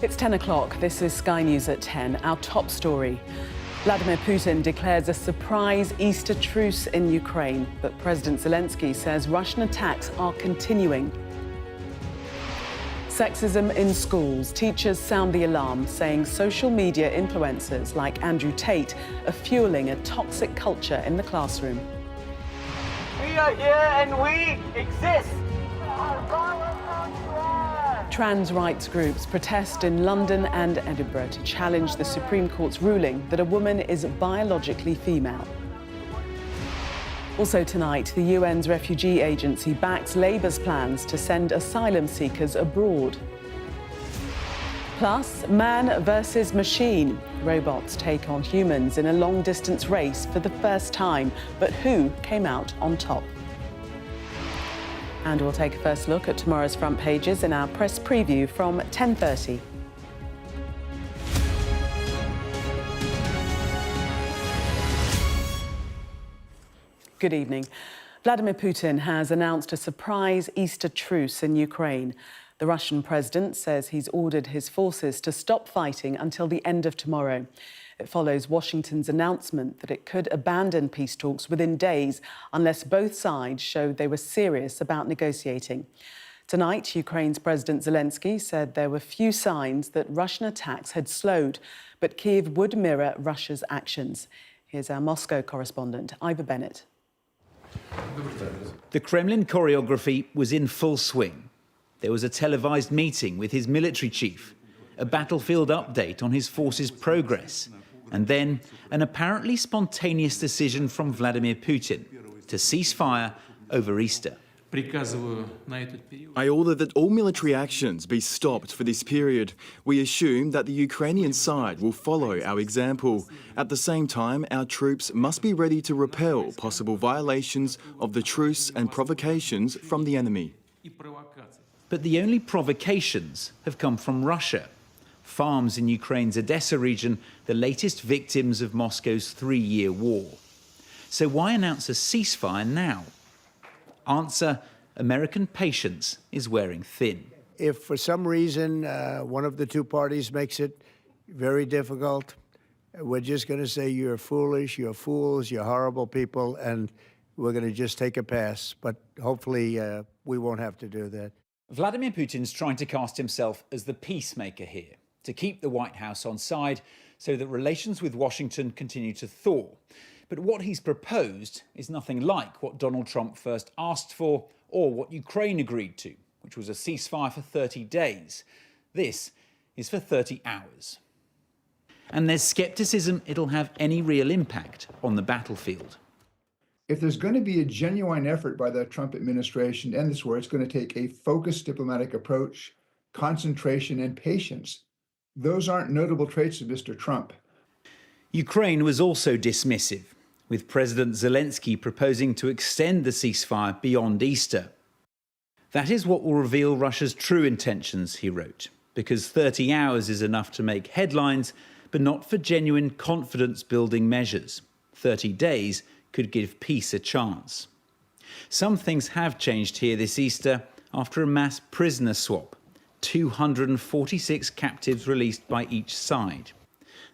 It's 10 o'clock. This is Sky News at 10. Our top story. Vladimir Putin declares a surprise Easter truce in Ukraine, but President Zelensky says Russian attacks are continuing. Sexism in schools. Teachers sound the alarm, saying social media influencers like Andrew Tate are fueling a toxic culture in the classroom. We are here and we exist. Trans rights groups protest in London and Edinburgh to challenge the Supreme Court's ruling that a woman is biologically female. Also tonight, the UN's refugee agency backs Labour's plans to send asylum seekers abroad. Plus, man versus machine. Robots take on humans in a long-distance race for the first time. But who came out on top? And we'll take a first look at tomorrow's front pages in our press preview from 10:30. Good evening. Vladimir Putin has announced a surprise Easter truce in Ukraine. The Russian president says he's ordered his forces to stop fighting until the end of tomorrow. It follows Washington's announcement that it could abandon peace talks within days unless both sides showed they were serious about negotiating. Tonight, Ukraine's President Zelensky said there were few signs that Russian attacks had slowed, but Kyiv would mirror Russia's actions. Here's our Moscow correspondent, Ivor Bennett. The Kremlin choreography was in full swing. There was a televised meeting with his military chief, a battlefield update on his forces' progress, and then an apparently spontaneous decision from Vladimir Putin to cease fire over Easter. I order that all military actions be stopped for this period. We assume that the Ukrainian side will follow our example. At the same time, our troops must be ready to repel possible violations of the truce and provocations from the enemy. But the only provocations have come from Russia. Farms in Ukraine's Odessa region, the latest victims of Moscow's 3-year war. So why announce a ceasefire now? Answer: American patience is wearing thin. If for some reason one of the two parties makes it very difficult, we're just going to say you're foolish, you're fools, you're horrible people, and we're going to just take a pass. But hopefully we won't have to do that. Vladimir Putin's trying to cast himself as the peacemaker here, to keep the White House on side so that relations with Washington continue to thaw. But what he's proposed is nothing like what Donald Trump first asked for or what Ukraine agreed to, which was a ceasefire for 30 days. This is for 30 hours. And there's scepticism it'll have any real impact on the battlefield. If there's going to be a genuine effort by the Trump administration to end this war, it's going to take a focused diplomatic approach, concentration, and patience. Those aren't notable traits of Mr. Trump. Ukraine was also dismissive, with President Zelensky proposing to extend the ceasefire beyond Easter. That is what will reveal Russia's true intentions, he wrote, because 30 hours is enough to make headlines, but not for genuine confidence-building measures. 30 days could give peace a chance. Some things have changed here this Easter after a mass prisoner swap. 246 captives released by each side.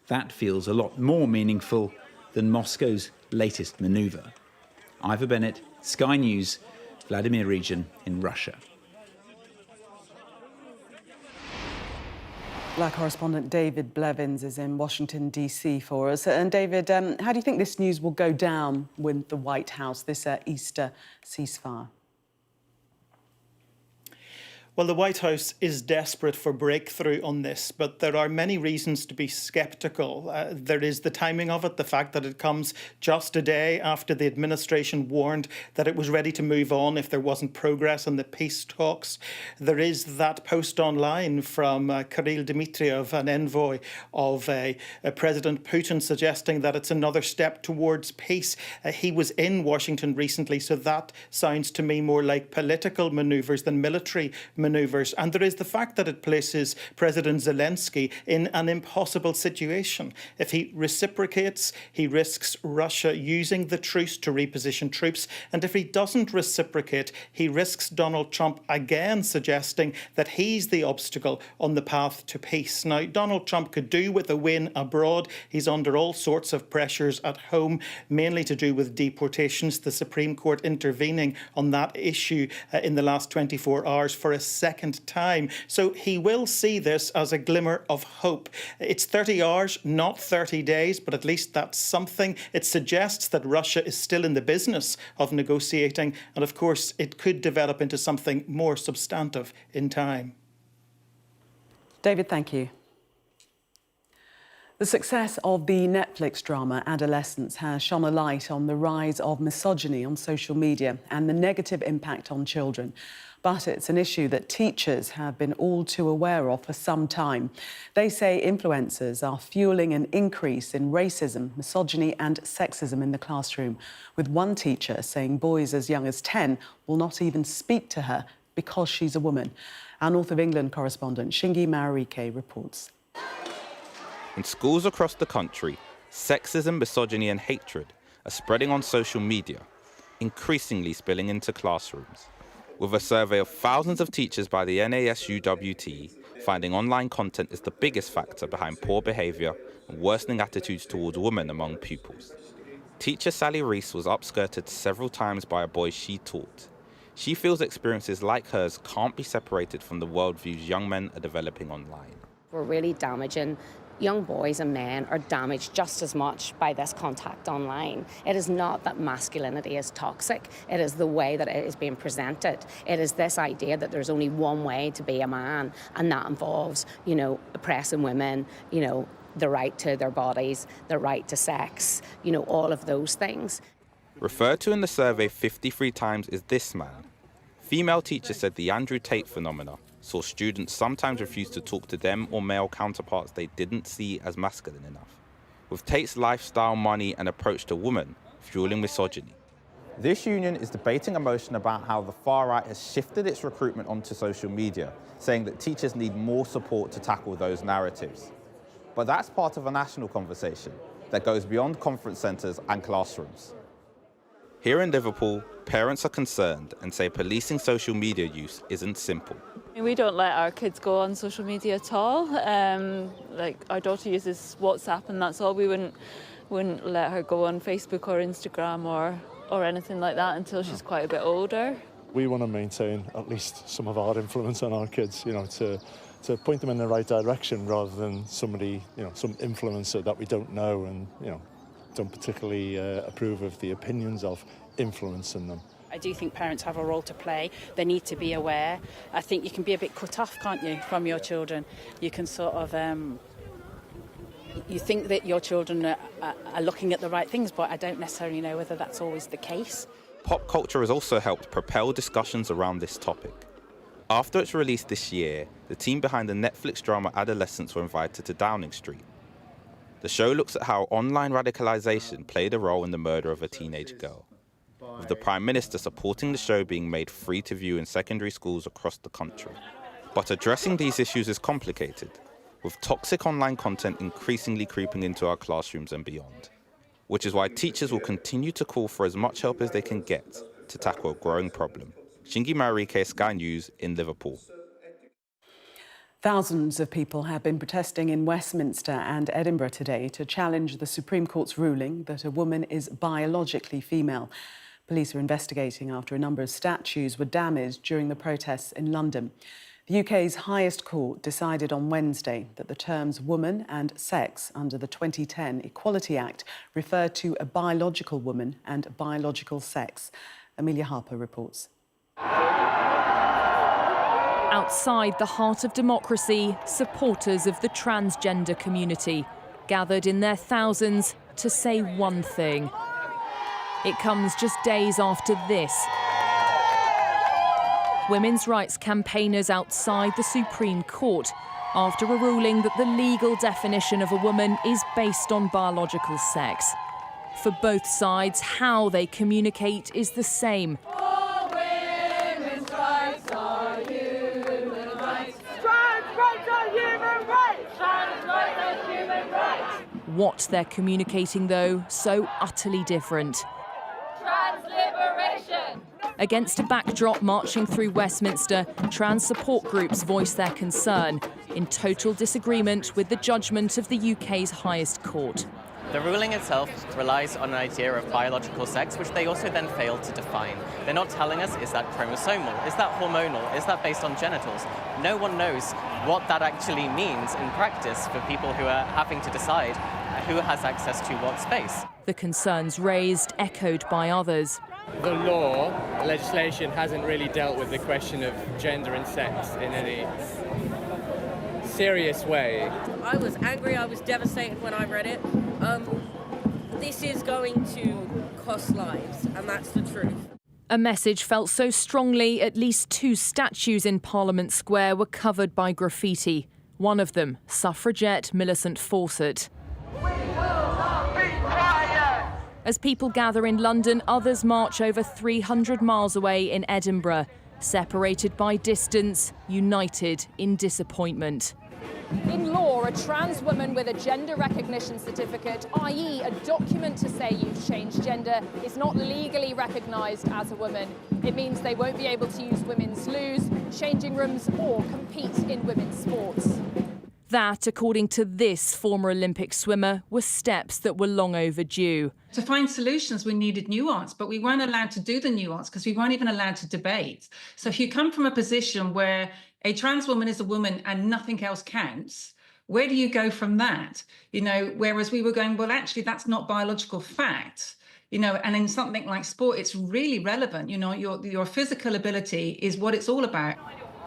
That feels a lot more meaningful than Moscow's latest manoeuvre. Ivor Bennett, Sky News, Vladimir region in Russia. Our correspondent David Blevins is in Washington, D.C. for us. And David, how do you think this news will go down with the White House, this Easter ceasefire? Well, the White House is desperate for breakthrough on this, but there are many reasons to be sceptical. There is the timing of it, the fact that it comes just a day after the administration warned that it was ready to move on if there wasn't progress on the peace talks. There is that post online from Kirill Dmitriev, an envoy of President Putin, suggesting that it's another step towards peace. He was in Washington recently, so that sounds to me more like political manoeuvres than military manoeuvres. And there is the fact that it places President Zelensky in an impossible situation. If he reciprocates, he risks Russia using the truce to reposition troops. And if he doesn't reciprocate, he risks Donald Trump again suggesting that he's the obstacle on the path to peace. Now, Donald Trump could do with a win abroad. He's under all sorts of pressures at home, mainly to do with deportations. The Supreme Court intervening on that issue in the last 24 hours for a second time. So he will see this as a glimmer of hope. It's 30 hours, not 30 days, but at least that's something. It suggests that Russia is still in the business of negotiating, and of course it could develop into something more substantive in time. David, thank you. The success of the Netflix drama Adolescence has shone a light on the rise of misogyny on social media and the negative impact on children. But it's an issue that teachers have been all too aware of for some time. They say influencers are fueling an increase in racism, misogyny and sexism in the classroom, with one teacher saying boys as young as 10 will not even speak to her because she's a woman. Our North of England correspondent Shingi Marike reports. In schools across the country, sexism, misogyny and hatred are spreading on social media, increasingly spilling into classrooms. With a survey of thousands of teachers by the NASUWT, finding online content is the biggest factor behind poor behaviour and worsening attitudes towards women among pupils. Teacher Sally Reese was upskirted several times by a boy she taught. She feels experiences like hers can't be separated from the worldviews young men are developing online. We're really damaging. Young boys and men are damaged just as much by this contact online. It is not that masculinity is toxic. It is the way that it is being presented. It is this idea that there's only one way to be a man, and that involves, oppressing women, the right to their bodies, the right to sex, all of those things. Referred to in the survey 53 times is this man. Female teachers said the Andrew Tate phenomena saw students sometimes refuse to talk to them or male counterparts they didn't see as masculine enough, with Tate's lifestyle, money and approach to women fueling misogyny. This union is debating a motion about how the far right has shifted its recruitment onto social media, saying that teachers need more support to tackle those narratives. But that's part of a national conversation that goes beyond conference centres and classrooms. Here in Liverpool, parents are concerned and say policing social media use isn't simple. We don't let our kids go on social media at all. Our daughter uses WhatsApp and that's all. We wouldn't let her go on Facebook or Instagram or anything like that until she's quite a bit older. We want to maintain at least some of our influence on our kids, to point them in the right direction rather than somebody, some influencer that we don't know and, don't particularly approve of the opinions of influencing them. I do think parents have a role to play. They need to be aware. I think you can be a bit cut off, can't you, from your children? You can sort of, you think that your children are looking at the right things, but I don't necessarily know whether that's always the case. Pop culture has also helped propel discussions around this topic. After its release this year, the team behind the Netflix drama Adolescence were invited to Downing Street. The show looks at how online radicalisation played a role in the murder of a teenage girl, with the Prime Minister supporting the show being made free to view in secondary schools across the country. But addressing these issues is complicated, with toxic online content increasingly creeping into our classrooms and beyond, which is why teachers will continue to call for as much help as they can get to tackle a growing problem. Shingi Marike, Sky News in Liverpool. Thousands of people have been protesting in Westminster and Edinburgh today to challenge the Supreme Court's ruling that a woman is biologically female. Police are investigating after a number of statues were damaged during the protests in London. The UK's highest court decided on Wednesday that the terms woman and sex under the 2010 Equality Act refer to a biological woman and biological sex. Amelia Harper reports. Outside the heart of democracy, supporters of the transgender community gathered in their thousands to say one thing. It comes just days after this. Women's rights campaigners outside the Supreme Court after a ruling that the legal definition of a woman is based on biological sex. For both sides, how they communicate is the same. All women's rights are universal. What they're communicating, though, so utterly different. Trans liberation! Against a backdrop marching through Westminster, trans support groups voice their concern, in total disagreement with the judgment of the UK's highest court. The ruling itself relies on an idea of biological sex, which they also then fail to define. They're not telling us, is that chromosomal? Is that hormonal? Is that based on genitals? No one knows what that actually means in practice for people who are having to decide who has access to what space. The concerns raised, echoed by others. The law, legislation, hasn't really dealt with the question of gender and sex in any serious way. I was angry, I was devastated when I read it. This is going to cost lives, and that's the truth. A message felt so strongly, at least 2 statues in Parliament Square were covered by graffiti. One of them, suffragette Millicent Fawcett. As people gather in London, others march over 300 miles away in Edinburgh, separated by distance, united in disappointment. In law, a trans woman with a gender recognition certificate, i.e. a document to say you've changed gender, is not legally recognised as a woman. It means they won't be able to use women's loos, changing rooms or compete in women's sports. That, according to this former Olympic swimmer, were steps that were long overdue. To find solutions, we needed nuance, but we weren't allowed to do the nuance because we weren't even allowed to debate. So if you come from a position where a trans woman is a woman and nothing else counts, where do you go from that? Whereas we were going, well, actually, that's not biological fact. And in something like sport, it's really relevant. Your physical ability is what it's all about.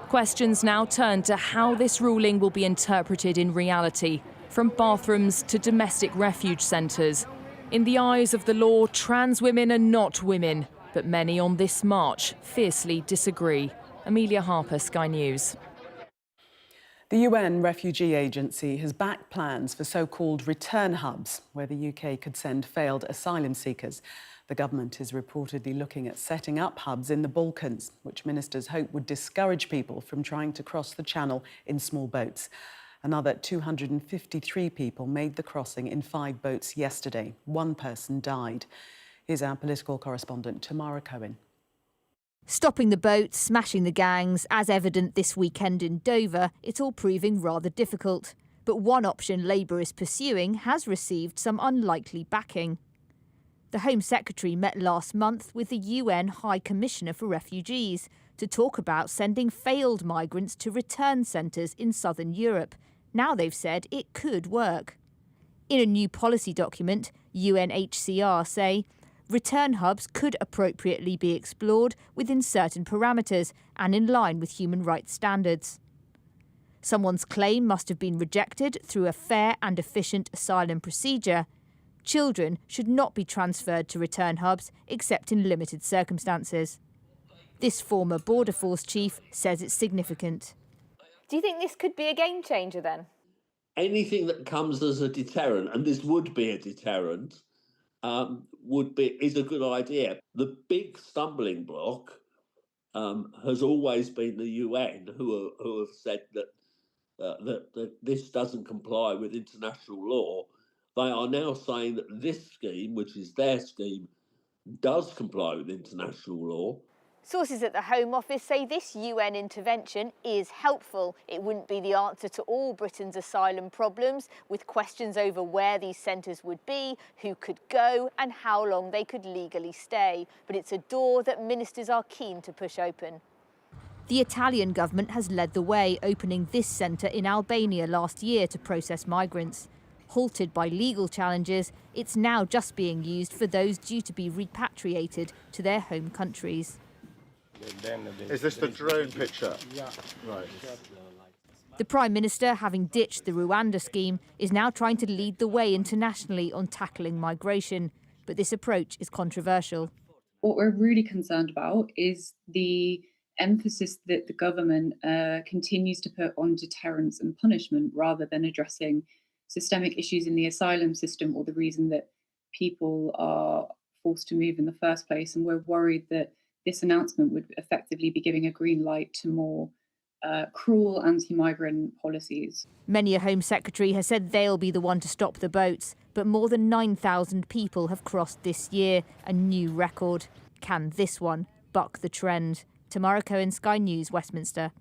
Questions now turn to how this ruling will be interpreted in reality, from bathrooms to domestic refuge centres. In the eyes of the law, trans women are not women, but many on this march fiercely disagree. Amelia Harper, Sky News. The UN Refugee Agency has backed plans for so-called return hubs, where the UK could send failed asylum seekers. The government is reportedly looking at setting up hubs in the Balkans, which ministers hope would discourage people from trying to cross the channel in small boats. Another 253 people made the crossing in 5 boats yesterday. 1 person died. Here's our political correspondent, Tamara Cohen. Stopping the boats, smashing the gangs, as evident this weekend in Dover, it's all proving rather difficult. But one option Labour is pursuing has received some unlikely backing. The Home Secretary met last month with the UN High Commissioner for Refugees to talk about sending failed migrants to return centres in southern Europe. Now they've said it could work. In a new policy document, UNHCR say return hubs could appropriately be explored within certain parameters and in line with human rights standards. Someone's claim must have been rejected through a fair and efficient asylum procedure. Children should not be transferred to return hubs except in limited circumstances. This former Border Force chief says it's significant. Do you think this could be a game changer then? Anything that comes as a deterrent, and this would be a deterrent, is a good idea. The big stumbling block has always been the UN, who have said that this doesn't comply with international law. They are now saying that this scheme, which is their scheme, does comply with international law. Sources at the Home Office say this UN intervention is helpful. It wouldn't be the answer to all Britain's asylum problems, with questions over where these centres would be, who could go and how long they could legally stay. But it's a door that ministers are keen to push open. The Italian government has led the way, opening this centre in Albania last year to process migrants. Halted by legal challenges, it's now just being used for those due to be repatriated to their home countries. Is this the drone picture? Yeah. Right. The Prime Minister, having ditched the Rwanda scheme, is now trying to lead the way internationally on tackling migration. But this approach is controversial. What we're really concerned about is the emphasis that the government continues to put on deterrence and punishment rather than addressing systemic issues in the asylum system or the reason that people are forced to move in the first place. And we're worried that this announcement would effectively be giving a green light to more cruel anti-migrant policies. Many a Home Secretary has said they'll be the one to stop the boats, but more than 9,000 people have crossed this year, a new record. Can this one buck the trend? Tamara Cohen, Sky News, Westminster.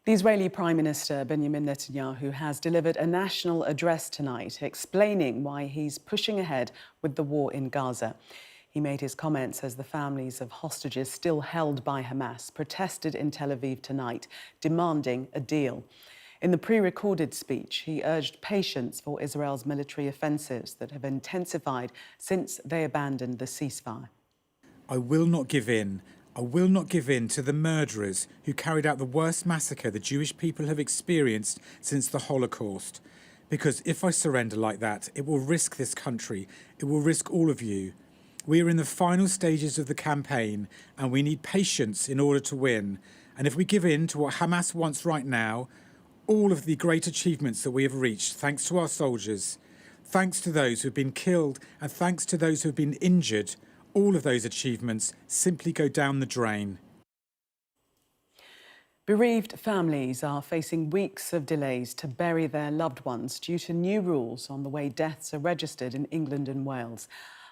The Israeli Prime Minister Benjamin Netanyahu has delivered a national address tonight explaining why he's pushing ahead with the war in Gaza. He made his comments as the families of hostages still held by Hamas protested in Tel Aviv tonight, demanding a deal. In the pre-recorded speech, he urged patience for Israel's military offensives that have intensified since they abandoned the ceasefire. I will not give in. I will not give in to the murderers who carried out the worst massacre the Jewish people have experienced since the Holocaust. Because if I surrender like that, it will risk this country. It will risk all of you. We are in the final stages of the campaign and we need patience in order to win. And if we give in to what Hamas wants right now, all of the great achievements that we have reached, thanks to our soldiers, thanks to those who have been killed and thanks to those who have been injured, all of those achievements simply go down the drain. Bereaved families are facing weeks of delays to bury their loved ones due to new rules on the way deaths are registered in England and Wales.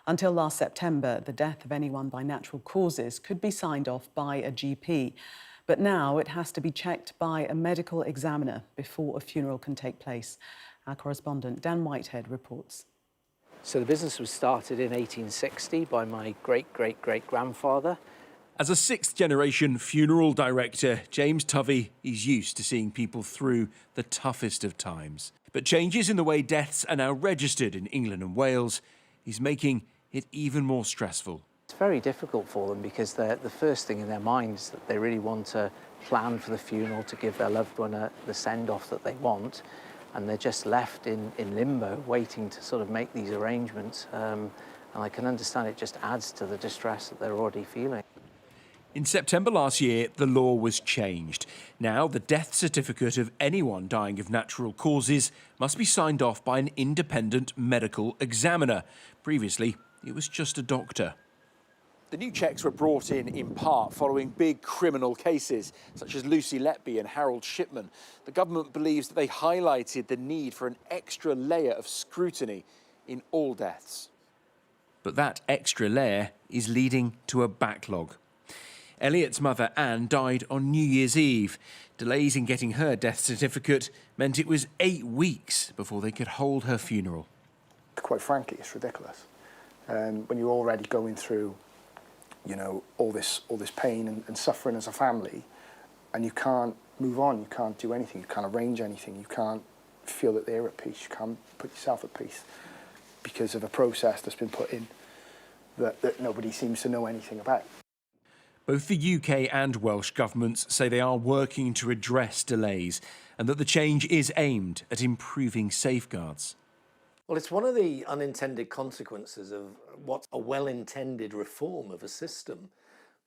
Until last September, the death of anyone by natural causes could be signed off by a GP. But now it has to be checked by a medical examiner before a funeral can take place. Our correspondent Dan Whitehead reports. So the business was started in 1860 by my great-great-great-grandfather. As a sixth-generation funeral director, James Tovey is used to seeing people through the toughest of times. But changes in the way deaths are now registered in England and Wales is making it even more stressful. It's very difficult for them because the first thing in their mind is that they really want to plan for the funeral to give their loved one the send-off that they want. And they're just left in limbo, waiting to sort of make these arrangements. And I can understand it just adds to the distress that they're already feeling. In September last year, the law was changed. Now, the death certificate of anyone dying of natural causes must be signed off by an independent medical examiner. Previously, it was just a doctor. The new checks were brought in part following big criminal cases, such as Lucy Letby and Harold Shipman. The government believes that they highlighted the need for an extra layer of scrutiny in all deaths. But that extra layer is leading to a backlog. Elliot's mother, Anne, died on New Year's Eve. Delays in getting her death certificate meant it was 8 weeks before they could hold her funeral. Quite frankly, it's ridiculous. When you're already going through all this pain and suffering as a family, and you can't move on, you can't do anything, you can't arrange anything, you can't feel that they're at peace, you can't put yourself at peace because of a process that's been put in that nobody seems to know anything about. Both the UK and Welsh governments say they are working to address delays and that the change is aimed at improving safeguards. Well, it's one of the unintended consequences of what's a well-intended reform of a system.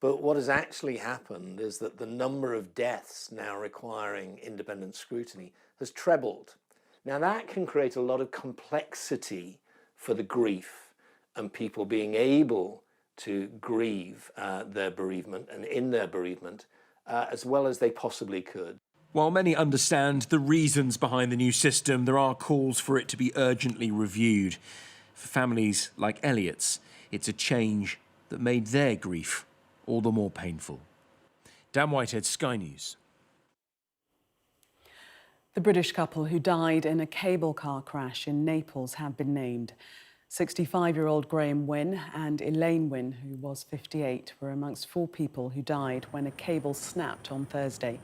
But what has actually happened is that the number of deaths now requiring independent scrutiny has trebled. Now, that can create a lot of complexity for the grief and people being able to grieve their bereavement and in their bereavement as well as they possibly could. While many understand the reasons behind the new system, there are calls for it to be urgently reviewed. For families like Elliot's, it's a change that made their grief all the more painful. Dan Whitehead, Sky News. The British couple who died in a cable car crash in Naples have been named. 65-year-old Graham Wynne and Elaine Wynne, who was 58, were amongst 4 people who died when a cable snapped on Thursday.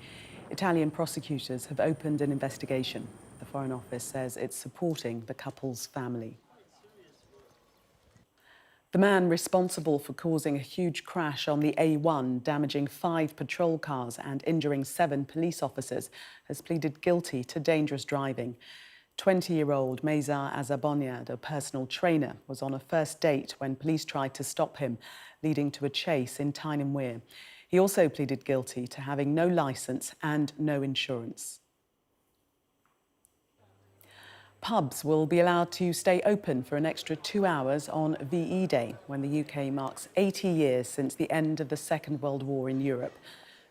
Italian prosecutors have opened an investigation. The Foreign Office says it's supporting the couple's family. The man responsible for causing a huge crash on the A1, damaging 5 patrol cars and injuring 7 police officers, has pleaded guilty to dangerous driving. 20-year-old Meza Azaboniad, a personal trainer, was on a first date when police tried to stop him, leading to a chase in Tyne and Wear. He also pleaded guilty to having no licence and no insurance. Pubs will be allowed to stay open for an extra 2 hours on VE Day, when the UK marks 80 years since the end of the Second World War in Europe.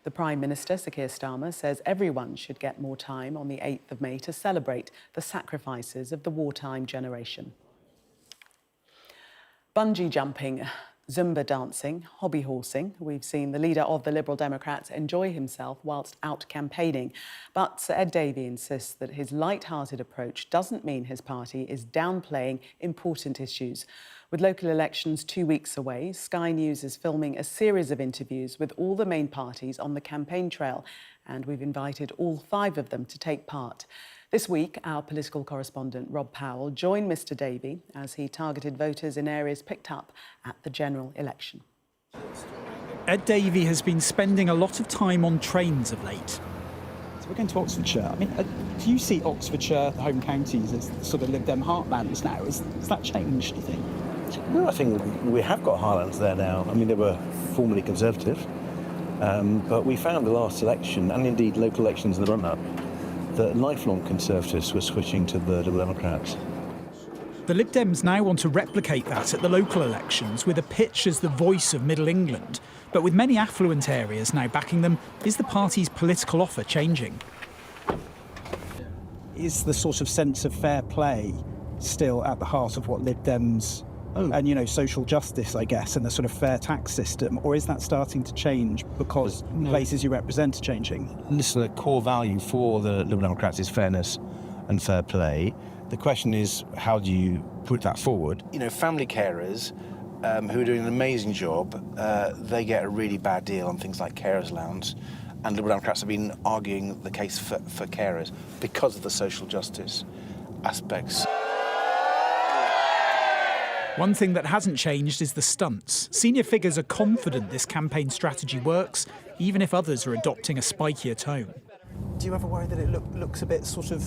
The Prime Minister, Sir Keir Starmer, says everyone should get more time on the 8th of May to celebrate the sacrifices of the wartime generation. Bungee jumping, Zumba dancing, hobby horsing. We've seen the leader of the Liberal Democrats enjoy himself whilst out campaigning. But Sir Ed Davey insists that his light-hearted approach doesn't mean his party is downplaying important issues. With local elections 2 weeks away, Sky News is filming a series of interviews with all the main parties on the campaign trail, and we've invited all 5 of them to take part. This week, our political correspondent Rob Powell joined Mr Davey as he targeted voters in areas picked up at the general election. Ed Davey has been spending a lot of time on trains of late. So we're going to Oxfordshire. I mean, do you see Oxfordshire, the home counties, as sort of Lib Dem heartlands now? Has that changed, do you think? No, I think we have got Highlands there now. I mean, they were formerly Conservative, but we found the last election, and indeed local elections in the run-up, that lifelong Conservatives were switching to the Liberal Democrats. The Lib Dems now want to replicate that at the local elections with a pitch as the voice of Middle England. But with many affluent areas now backing them, is the party's political offer changing? Is the sort of sense of fair play still at the heart of what Lib Dems and, you know, social justice, I guess, and the sort of fair tax system? Or is that starting to change because places you represent are changing? Listen, the core value for the Liberal Democrats is fairness and fair play. The question is, how do you put that forward? You know, family carers who are doing an amazing job, they get a really bad deal on things like carers allowance. And Liberal Democrats have been arguing the case for carers because of the social justice aspects. One thing that hasn't changed is the stunts. Senior figures are confident this campaign strategy works, even if others are adopting a spikier tone. Do you ever worry that it looks a bit sort of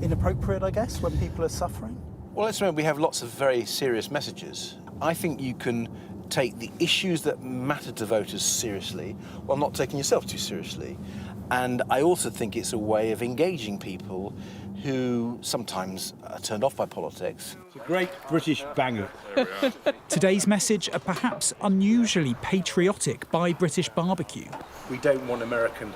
inappropriate, I guess, when people are suffering? Well, let's remember we have lots of very serious messages. I think you can take the issues that matter to voters seriously while not taking yourself too seriously. And I also think it's a way of engaging people who sometimes are turned off by politics. It's a great British banger. Today's message, a perhaps unusually patriotic Buy British barbecue. We don't want American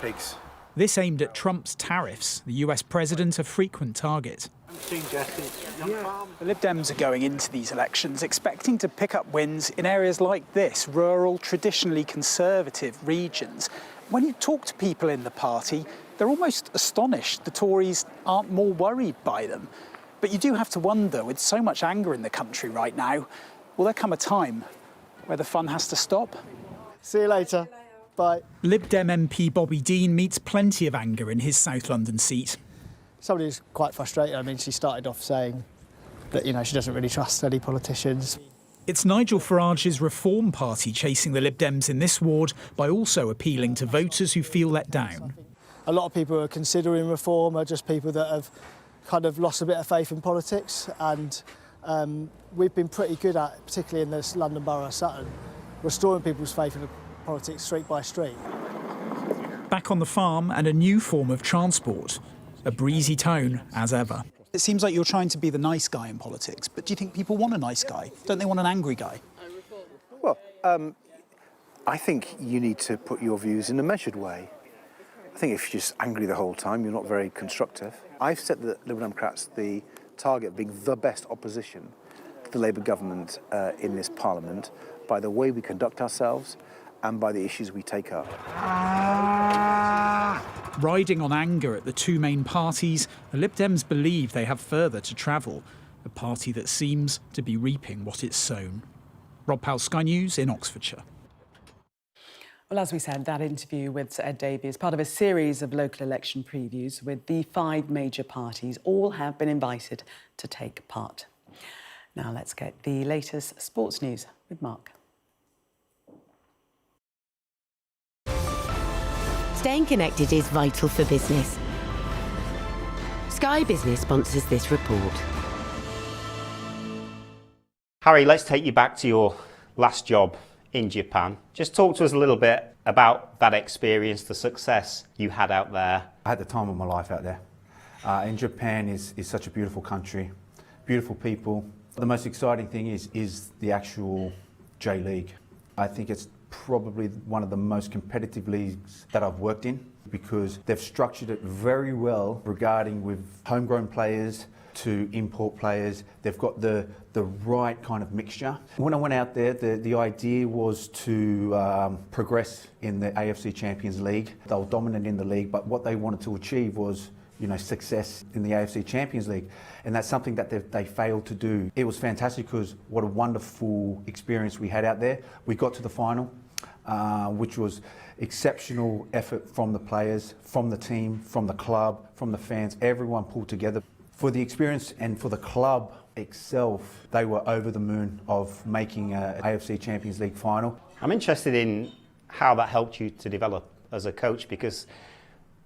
pigs. This aimed at Trump's tariffs, the US president a frequent target. The Lib Dems are going into these elections expecting to pick up wins in areas like this, rural, traditionally conservative regions. When you talk to people in the party, they're almost astonished the Tories aren't more worried by them. But you do have to wonder, with so much anger in the country right now, will there come a time where the fun has to stop? See you later. Bye. Lib Dem MP Bobby Dean meets plenty of anger in his South London seat. Somebody who's quite frustrated. I mean, she started off saying that, you know, she doesn't really trust any politicians. It's Nigel Farage's Reform Party chasing the Lib Dems in this ward by also appealing to voters who feel let down. A lot of people who are considering reform are just people that have kind of lost a bit of faith in politics, and we've been pretty good at, particularly in this London Borough of Sutton, restoring people's faith in politics street by street. Back on the farm and a new form of transport. A breezy tone, as ever. It seems like you're trying to be the nice guy in politics, but do you think people want a nice guy? Don't they want an angry guy? Well, I think you need to put your views in a measured way. I think if you're just angry the whole time, you're not very constructive. I've set the Liberal Democrats the target of being the best opposition to the Labour government in this Parliament by the way we conduct ourselves and by the issues we take up. Riding on anger at the two main parties, the Lib Dems believe they have further to travel, a party that seems to be reaping what it's sown. Rob Powell, Sky News in Oxfordshire. Well, as we said, that interview with Sir Ed Davey is part of a series of local election previews with the 5 major parties. All have been invited to take part. Now let's get the latest sports news with Mark. Staying connected is vital for business. Sky Business sponsors this report. Harry, let's take you back to your last job in Japan. Just talk to us a little bit about that experience, the success you had out there. I had the time of my life out there. And Japan is such a beautiful country, beautiful people. The most exciting thing is the actual J League. I think it's probably one of the most competitive leagues that I've worked in, because they've structured it very well regarding with homegrown players to import players. They've got the right kind of mixture. When I went out there, the idea was to progress in the AFC Champions League. They were dominant in the league, but what they wanted to achieve was, you know, success in the AFC Champions League. And that's something that they failed to do. It was fantastic because what a wonderful experience we had out there. We got to the final, which was exceptional effort from the players, from the team, from the club, from the fans. Everyone pulled together. For the experience and for the club itself, they were over the moon of making an AFC Champions League final. I'm interested in how that helped you to develop as a coach, because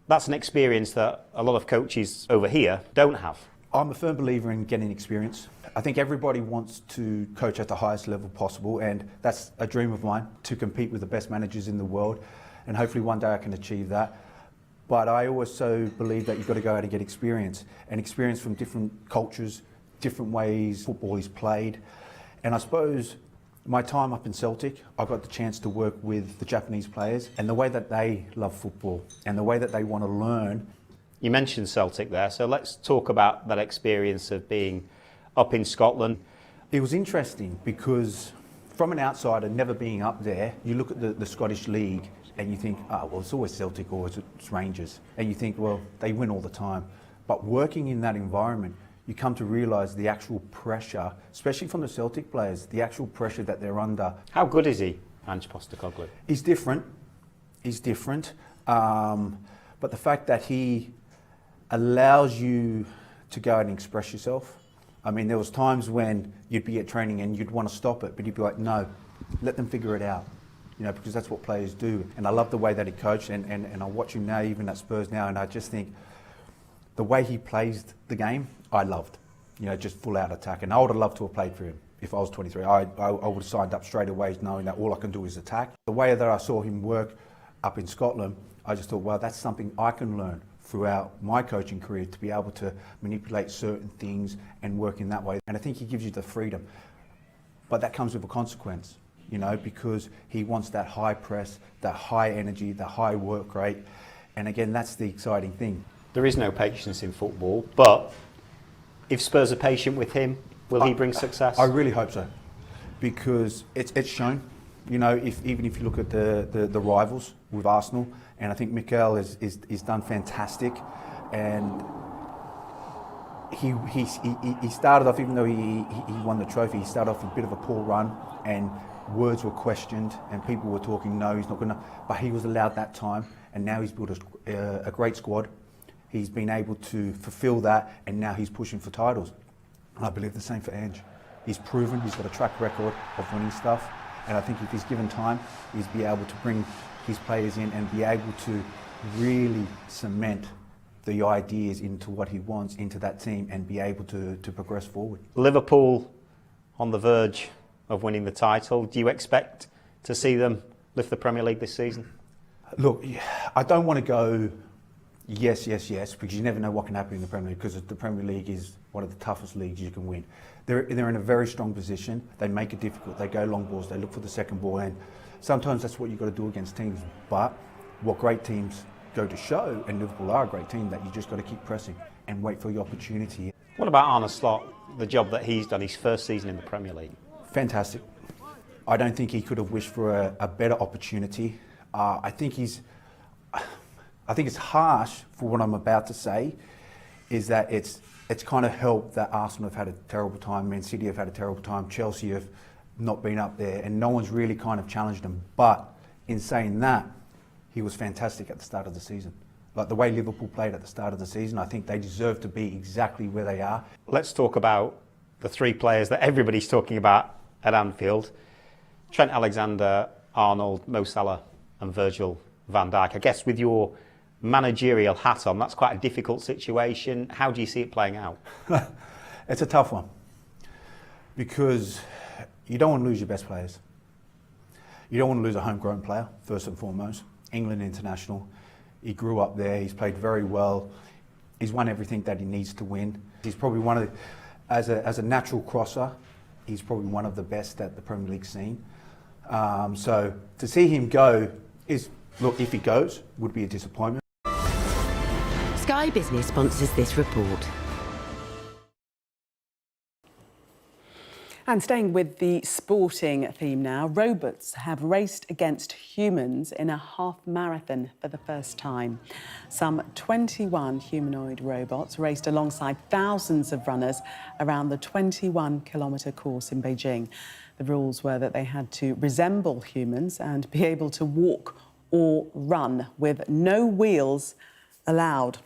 that's an experience that a lot of coaches over here don't have. I'm a firm believer in getting experience. I think everybody wants to coach at the highest level possible, and that's a dream of mine, to compete with the best managers in the world, and hopefully one day I can achieve that. But I also believe that you've got to go out and get experience, and experience from different cultures, different ways football is played. And I suppose my time up in Celtic, I got the chance to work with the Japanese players and the way that they love football and the way that they want to learn. You mentioned Celtic there, so let's talk about that experience of being up in Scotland. It was interesting because from an outsider, never being up there, you look at the Scottish League and you think, oh, well, it's always Celtic or it's Rangers. And you think, well, they win all the time. But working in that environment, you come to realise the actual pressure, especially from the Celtic players, the actual pressure that they're under. How good is he, Ange Postecoglou? He's different. He's different. But the fact that he allows you to go and express yourself. I mean, there was times when you'd be at training and you'd want to stop it, but you'd be like, no, let them figure it out. You know, because that's what players do. And I love the way that he coached, and I watch him now, even at Spurs now, and I just think the way he plays the game, I loved. You know, just full out attack. And I would have loved to have played for him if I was 23. I would have signed up straight away knowing that all I can do is attack. The way that I saw him work up in Scotland, I just thought, well, that's something I can learn throughout my coaching career, to be able to manipulate certain things and work in that way. And I think he gives you the freedom. But that comes with a consequence, you know, because he wants that high press, that high energy, the high work rate. And again, that's the exciting thing. There is no patience in football, but if Spurs are patient with him, will he bring success? I really hope so, because it's shown. You know, even if you look at the rivals with Arsenal, and I think Mikel is done fantastic, and he started off, even though he won the trophy, he started off a bit of a poor run, and words were questioned, and people were talking, no, he's not going to, but he was allowed that time, and now he's built a great squad. He's been able to fulfil that, and now he's pushing for titles. And I believe the same for Ange. He's proven, he's got a track record of winning stuff, and I think if he's given time, he's be able to bring his players in and be able to really cement the ideas into what he wants into that team and be able to progress forward. Liverpool on the verge of winning the title. Do you expect to see them lift the Premier League this season? Look, I don't want to go yes, because you never know what can happen in the Premier League, because the Premier League is one of the toughest leagues you can win. They're in a very strong position. They make it difficult. They go long balls. They look for the second ball, and sometimes that's what you've got to do against teams. But what great teams go to show, and Liverpool are a great team, that you just got to keep pressing and wait for your opportunity. What about Arne Slot, the job that he's done, his first season in the Premier League? Fantastic. I don't think he could have wished for a better opportunity. I think it's harsh for what I'm about to say, is that it's kind of helped that Arsenal have had a terrible time, Man City have had a terrible time, Chelsea have not been up there, and no one's really kind of challenged them. But in saying that, he was fantastic at the start of the season. Like the way Liverpool played at the start of the season, I think they deserve to be exactly where they are. Let's talk about the three players that everybody's talking about at Anfield. Trent Alexander-Arnold, Mo Salah and Virgil van Dijk. I guess with your managerial hat on, that's quite a difficult situation. How do you see it playing out? It's a tough one, because you don't want to lose your best players. You don't want to lose a homegrown player, first and foremost. England international. He grew up there. He's played very well. He's won everything that he needs to win. He's probably one of the, as a natural crosser, he's probably one of the best that the Premier League's seen. So to see him go is, look, if he goes, would be a disappointment. Sky Business sponsors this report. And staying with the sporting theme now, robots have raced against humans in a half marathon for the first time. Some 21 humanoid robots raced alongside thousands of runners around the 21-kilometre course in Beijing. The rules were that they had to resemble humans and be able to walk or run with no wheels allowed.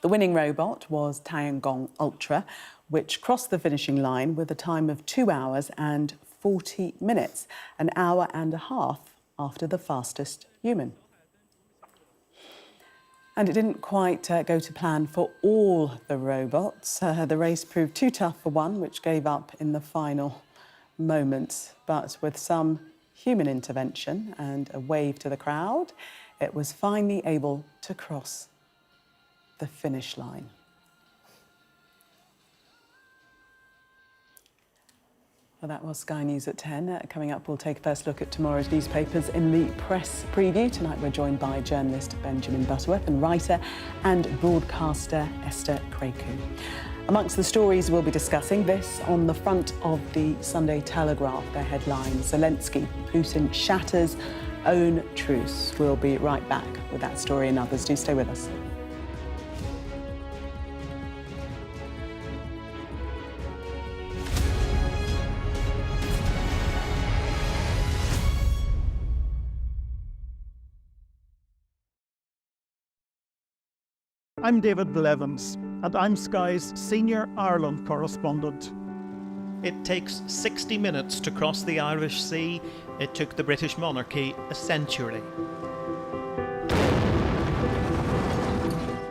The winning robot was Tiangong Ultra, which crossed the finishing line with a time of 2 hours and 40 minutes, an hour and a half after the fastest human. And it didn't quite go to plan for all the robots. The race proved too tough for one, which gave up in the final moments. But with some human intervention and a wave to the crowd, it was finally able to cross the finish line. Well, that was Sky News at 10. Coming up, we'll take a first look at tomorrow's newspapers in the press preview. Tonight, we're joined by journalist Benjamin Butterworth and writer and broadcaster Esther Kraku. Amongst the stories we'll be discussing, this on the front of the Sunday Telegraph, their headline, Zelensky, Putin shatters own truce. We'll be right back with that story and others. Do stay with us. I'm David Blevins, and I'm Sky's senior Ireland correspondent. It takes 60 minutes to cross the Irish Sea. It took the British monarchy a century.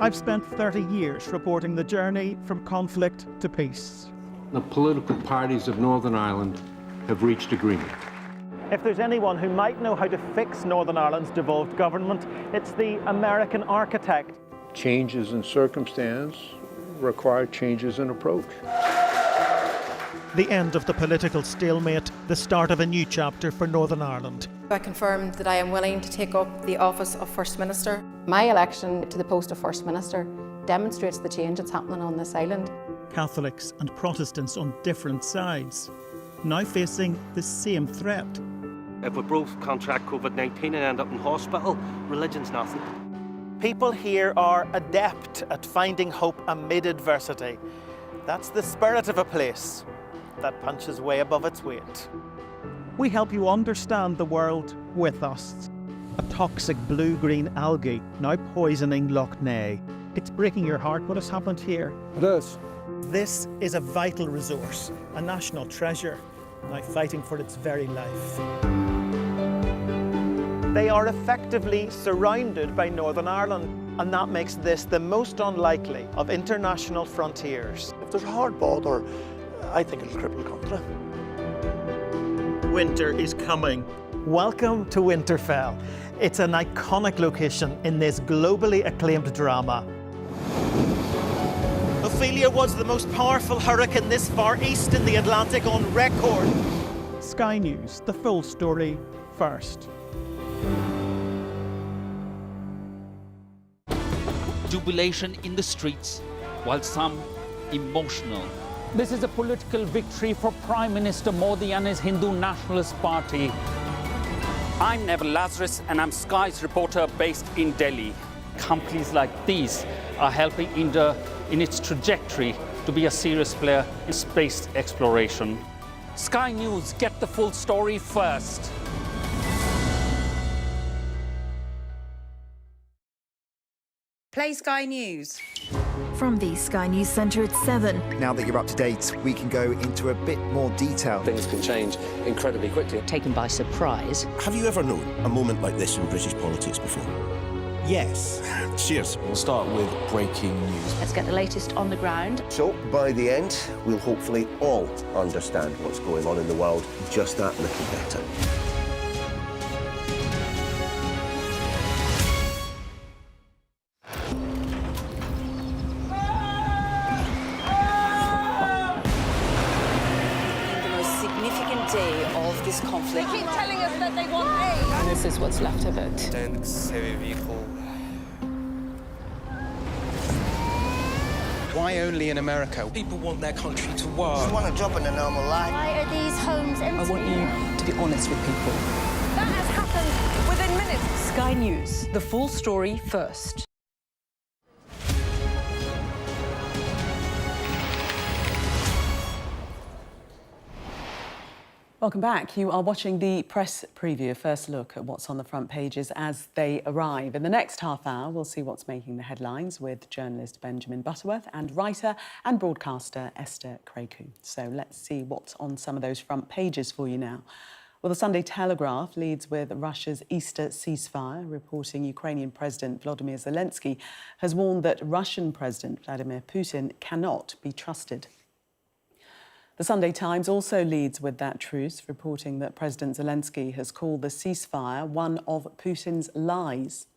I've spent 30 years reporting the journey from conflict to peace. The political parties of Northern Ireland have reached agreement. If there's anyone who might know how to fix Northern Ireland's devolved government, it's the American architect. Changes in circumstance require changes in approach. The end of the political stalemate, the start of a new chapter for Northern Ireland. I confirmed that I am willing to take up the office of First Minister. My election to the post of First Minister demonstrates the change that's happening on this island. Catholics and Protestants on different sides, now facing the same threat. If we both contract COVID-19 and end up in hospital, religion's nothing. People here are adept at finding hope amid adversity. That's the spirit of a place that punches way above its weight. We help you understand the world with us. A toxic blue-green algae now poisoning Loch Ness. It's breaking your heart what has happened here. It is. This is a vital resource, a national treasure, now fighting for its very life. They are effectively surrounded by Northern Ireland, and that makes this the most unlikely of international frontiers. If there's a hard border, I think it'll cripple the country. Winter is coming. Welcome to Winterfell. It's an iconic location in this globally acclaimed drama. Ophelia was the most powerful hurricane this far east in the Atlantic on record. Sky News, the full story first. Jubilation in the streets, while some emotional. This is a political victory for Prime Minister Modi and his Hindu Nationalist Party. I'm Neville Lazarus, and I'm Sky's reporter based in Delhi. Companies like these are helping India in its trajectory to be a serious player in space exploration. Sky News, get the full story first. Play Sky News. From the Sky News Centre at 7. Now that you're up to date, we can go into a bit more detail. Things can change incredibly quickly. Taken by surprise. Have you ever known a moment like this in British politics before? Yes. Cheers. We'll start with breaking news. Let's get the latest on the ground. So, by the end, we'll hopefully all understand what's going on in the world just that little better. this conflict. They keep telling us that they want aid. And this is what's left of it. Why only in America? People want their country to work. Just want a job in a normal life. Why are these homes empty? I want you to be honest with people. That has happened within minutes. Sky News, the full story first. Welcome back. You are watching the press preview, a first look at what's on the front pages as they arrive. In the next half hour, we'll see what's making the headlines with journalist Benjamin Butterworth and writer and broadcaster Esther Craku. So let's see what's on some of those front pages for you now. Well, the Sunday Telegraph leads with Russia's Easter ceasefire, reporting Ukrainian President Volodymyr Zelensky has warned that Russian President Vladimir Putin cannot be trusted. The Sunday Times also leads with that truce, reporting that President Zelensky has called the ceasefire one of Putin's lies.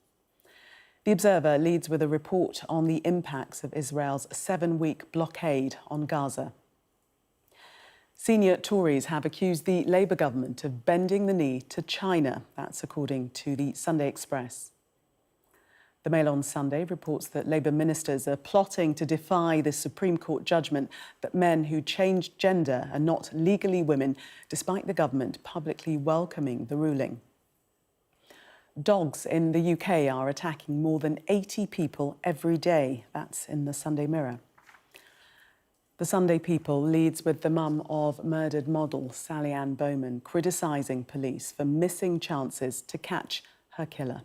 The Observer leads with a report on the impacts of Israel's 7-week blockade on Gaza. Senior Tories have accused the Labour government of bending the knee to China. That's according to the Sunday Express. The Mail on Sunday reports that Labour ministers are plotting to defy the Supreme Court judgment that men who change gender are not legally women, despite the government publicly welcoming the ruling. Dogs in the UK are attacking more than 80 people every day. That's in the Sunday Mirror. The Sunday People leads with the mum of murdered model Sally Ann Bowman criticising police for missing chances to catch her killer.